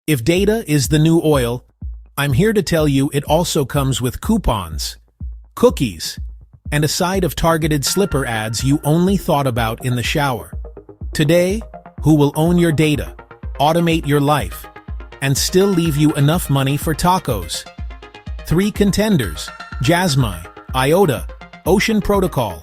If data is the new oil, I'm here to tell you it also comes with coupons, cookies, and a side of targeted slipper ads you only thought about in the shower. Today, who will own your data, automate your life, and still leave you enough money for tacos? 3 contenders: JASMY, IOTA, Ocean Protocol.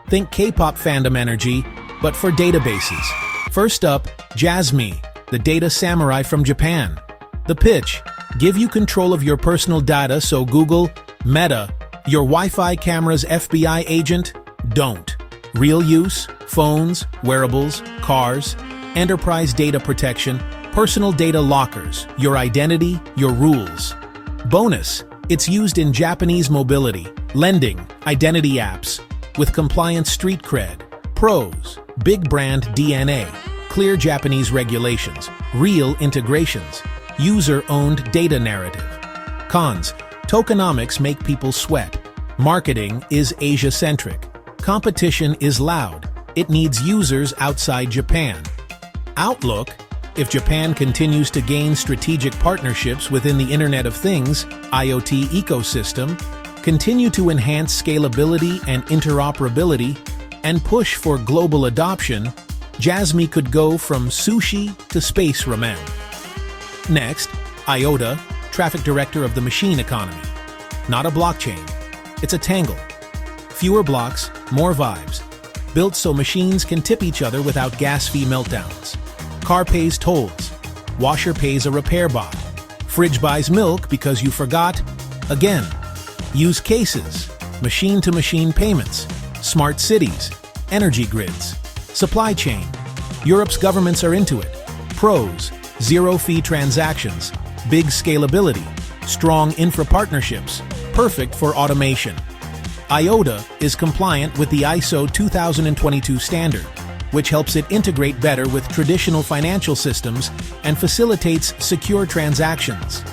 Think K-pop fandom energy, but for databases. First up, JASMY, the data samurai from Japan. The pitch: give you control of your personal data so Google, Meta, your Wi-Fi camera's FBI agent, don't. Real use: phones, wearables, cars, enterprise data protection, personal data lockers, your identity, your rules. Bonus: it's used in Japanese mobility, lending, identity apps, with compliant street cred. Pros: big brand DNA, clear Japanese regulations, real integrations, user-owned data narrative. Cons: tokenomics make people sweat. Marketing is Asia-centric. Competition is loud. It needs users outside Japan. Outlook: if Japan continues to gain strategic partnerships within the Internet of Things (IoT) ecosystem, continue to enhance scalability and interoperability, and push for global adoption, JASMY could go from sushi to space ramen. Next, IOTA, traffic director of the machine economy. Not a blockchain. It's a tangle. Fewer blocks, more vibes. Built so machines can tip each other without gas fee meltdowns. Car pays tolls. Washer pays a repair bot. Fridge buys milk because you forgot. Again. Use cases. Machine-to-machine payments. Smart cities. Energy grids. Supply chain. Europe's governments are into it. Pros: zero-fee transactions. Big scalability. Strong infra partnerships. Perfect for automation. IOTA is compliant with the ISO 2022 standard, which helps it integrate better with traditional financial systems and facilitates secure transactions.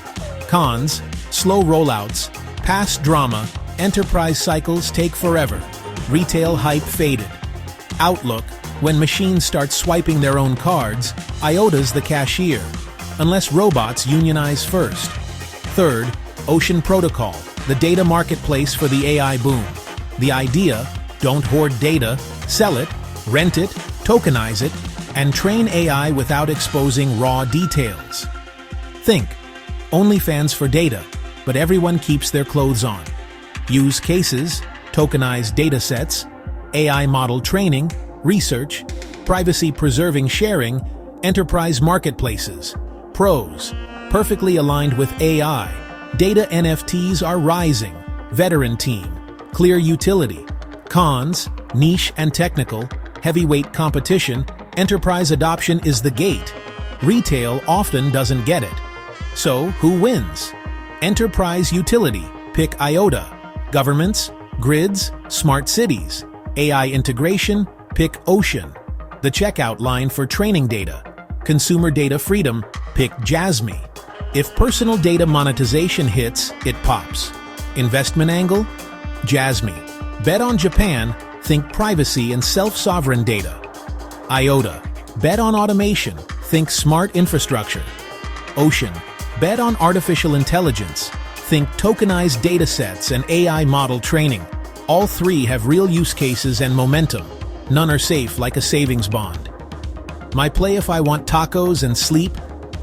Cons: slow rollouts, past drama, enterprise cycles take forever, retail hype faded. Outlook: when machines start swiping their own cards, IOTA's the cashier, unless robots unionize first. Third, Ocean Protocol, the data marketplace for the AI boom. The idea: don't hoard data, sell it, rent it, tokenize it, and train AI without exposing raw details. Think: OnlyFans for data, but everyone keeps their clothes on. Use cases: tokenized datasets, AI model training, research, privacy-preserving sharing, enterprise marketplaces. Pros: perfectly aligned with AI. Data NFTs are rising. Veteran team. Clear utility. Cons: niche and technical. Heavyweight competition. Enterprise adoption is the gate. Retail often doesn't get it. So, who wins? Enterprise utility. Pick IOTA. Governments. Grids. Smart cities. AI integration. Pick Ocean. The checkout line for training data. Consumer data freedom. Pick JASMY. If personal data monetization hits, it pops. Investment angle? JASMY. Bet on Japan, think privacy and self-sovereign data. IOTA. Bet on automation, think smart infrastructure. Ocean. Bet on artificial intelligence, think tokenized datasets and AI model training. All 3 have real use cases and momentum. None are safe like a savings bond. My play if I want tacos and sleep?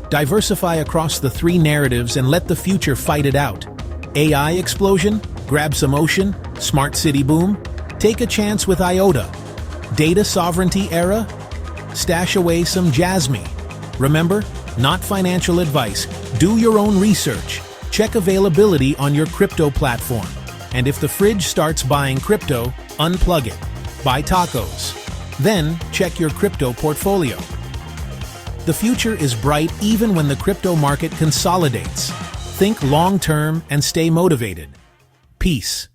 Diversify across the 3 narratives and let the future fight it out. AI explosion? Grab some ocean? Smart city boom? Take a chance with IOTA. Data sovereignty era? Stash away some JASMY. Remember, not financial advice. Do your own research. Check availability on your crypto platform. And if the fridge starts buying crypto, unplug it. Buy tacos. Then check your crypto portfolio. The future is bright even when the crypto market consolidates. Think long-term and stay motivated. Peace.